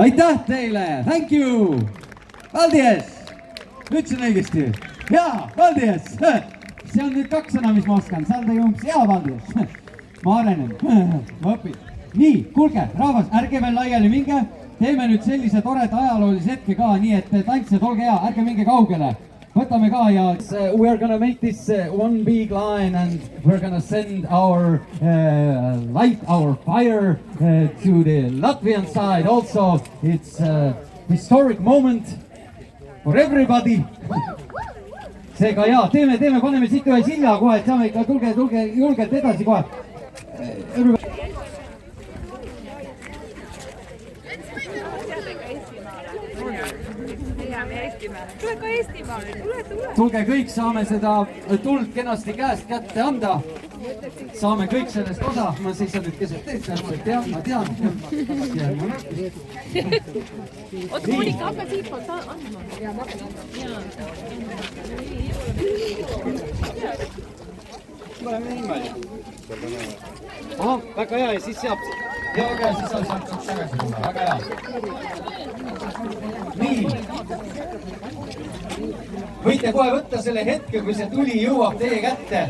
Aitäh teile, thank you! Valdies! Ütlesin õigesti. Jaa, Valdies! See on nüüd 2 sõna, mis ma oskan. Sa oled umbes, jaa, Valdies. Ma arenen, ma õpin. Nii, kuulge, rahvas, ärge veel laiali minge. Teeme nüüd sellise toreda ajaloolise hetke ka, nii et tantsijad, olge hea, ärge minge kaugele. Võtame ka ja we are gonna make this one big line and we're gonna send our light, our fire to the Latvian side also. It's a historic moment for everybody. Seega jaa, teeme, paneme siit ühe silla kohe, et saame ikka, tulge julgelt edasi kohe. Tule ka Eestimaale, tule. Tulge kõik, saame seda tuld kenasti käest kätte anda. Saame kõik sellest osa. Ma seisan nüüd keset teed, ma tean. Oot, Monika, hakka siitpoolt andma. Ja, ma hakkan andma. Paneme niimoodi. Ahah, väga hea ja siis saab. Ja väga hea, siis saab tagasi tulla, väga hea. Nii. Võite kohe võtta selle hetke, kui see tuli jõuab teie kätte.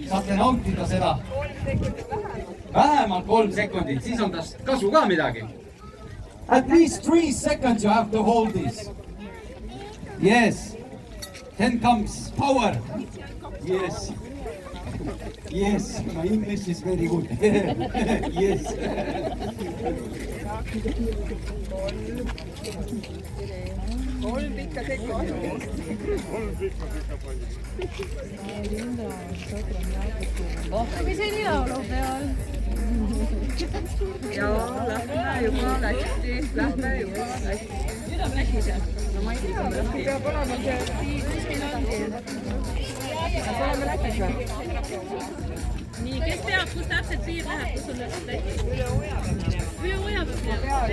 Saate nautida seda. Vähemalt 3 sekundit, siis on tast kasu ka midagi. At least 3 seconds you have to hold this. Yes. Then comes power. Yes. Yes, my English is very good. Yes. Kolm pikka sekka. Mis oli laulu peal? Jaa, lähme juba Lätti, lähme juba Lätti. Nüüd on Läti seal. No ma ei tea, peab olema see kuskil on. Peab olema Lätis või? Nii, kes teab, kus täpselt piir läheb, kus on Läti? Üle Oja peab minema. Üle Oja peab minema.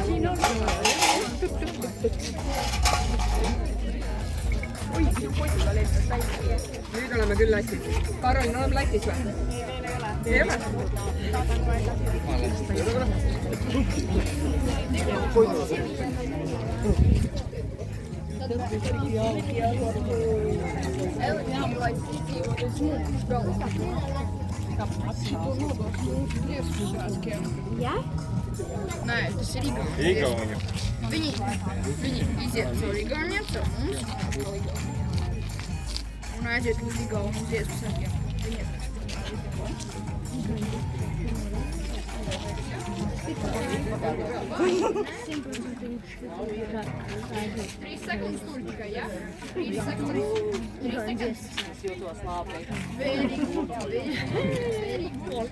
Siin on. Oi, sinu poisil oli lihtsalt väike. Nüüd oleme küll Lätis. Karolin, oleme Lätis või? Ei ole. Ja? Nee, het is Rigo. Vinnie, die zit zo Rigo niet zo. Nee, dit is Rigo, dit is Rigo. Drie seconds Turkiga, ja? 3 seconds. 3 seconds. Very good. Very good.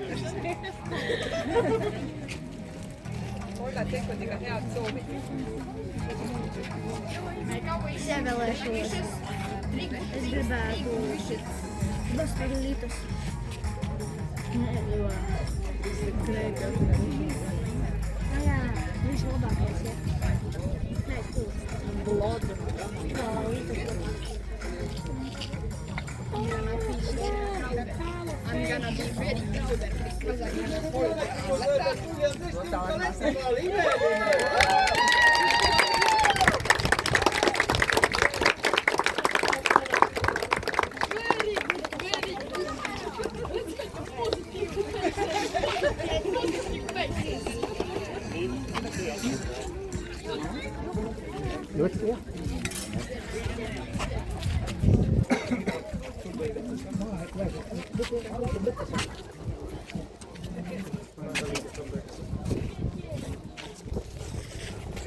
Kolme sekundiga head soovid. See veel eens hoor. Es gribētu Bastarlitos. Jo jā, viņš labākais, ja? Nē, kur? Blodu. I'm gonna be very proud because I'm gonna hold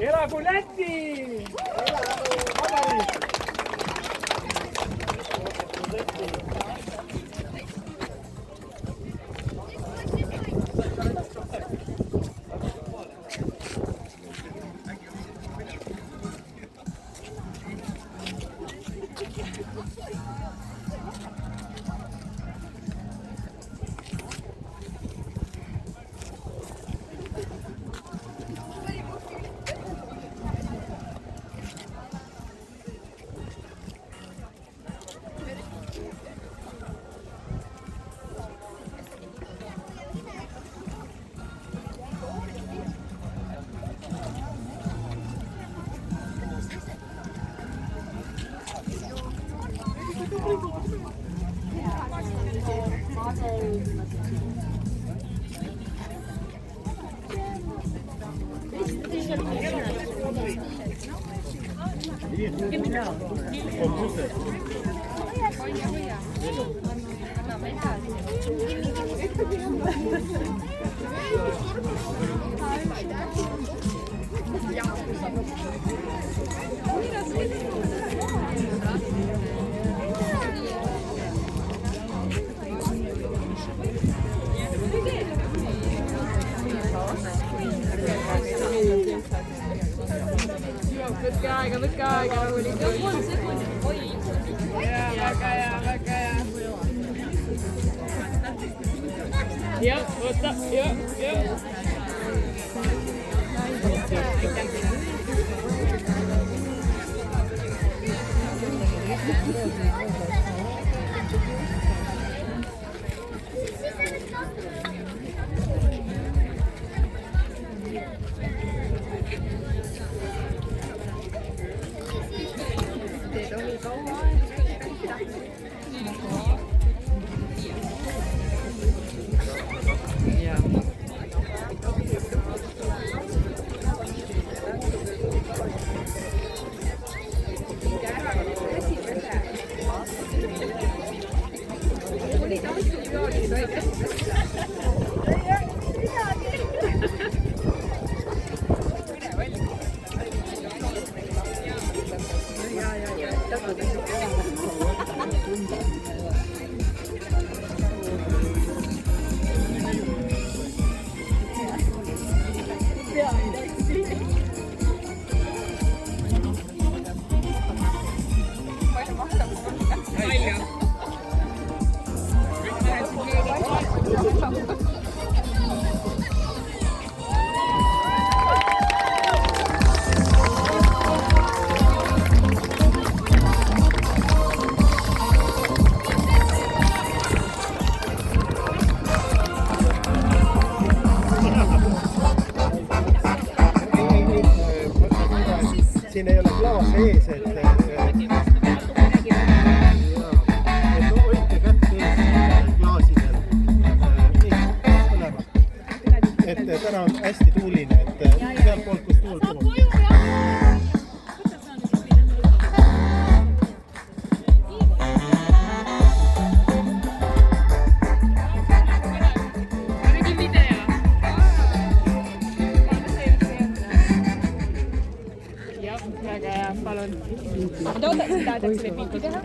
Elagu Läti! Võtke aega, rahulikult. 3 sekundit. Oi. Jaa, väga hea. Jah, oota, jah. siin ei ole klaas ees, et hoidke kätt ees klaasidel. Et täna on hästi tuuline, et sealt poolt, kus tuul puhub. Väga hea, palun. Ma toodan seda, et selle pildi teha.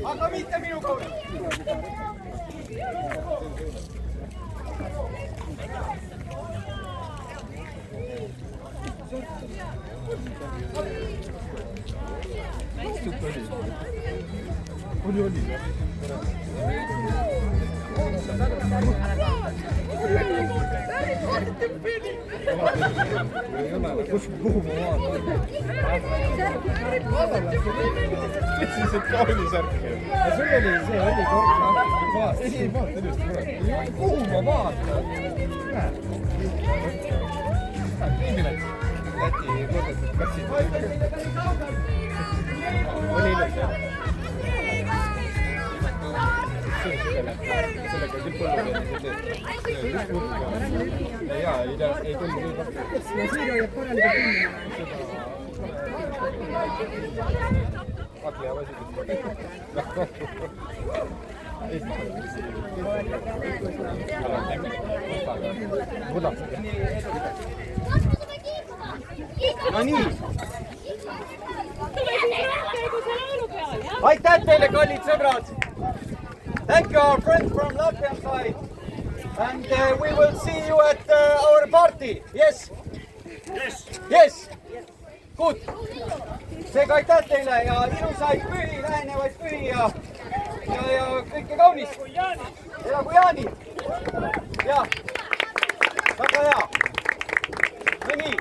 Aga mitte minu kaudu! Kuhu ma vaatan? Siis et kaunisärk. Sul oli see kord. Ei vaata just kurat. Kuhu ma vaatan? Läti kordatud kassid. Oli ilus jah? Sellega küll põllu jaa, ei tulnud nii rohkem. Siir hoiab korralikult kinni. Akli ja vasikud. No nii. Aitäh teile, kallid sõbrad! Thank you, our friends from Latvian side. And we will see you at our party. Yes? Yes. Yes. Good. Seega aitäh teile ja ilusaid pühi, lähenevaid pühi ja kõike kaunist. Elagu jaanid. Ja. Väga hea. No nii.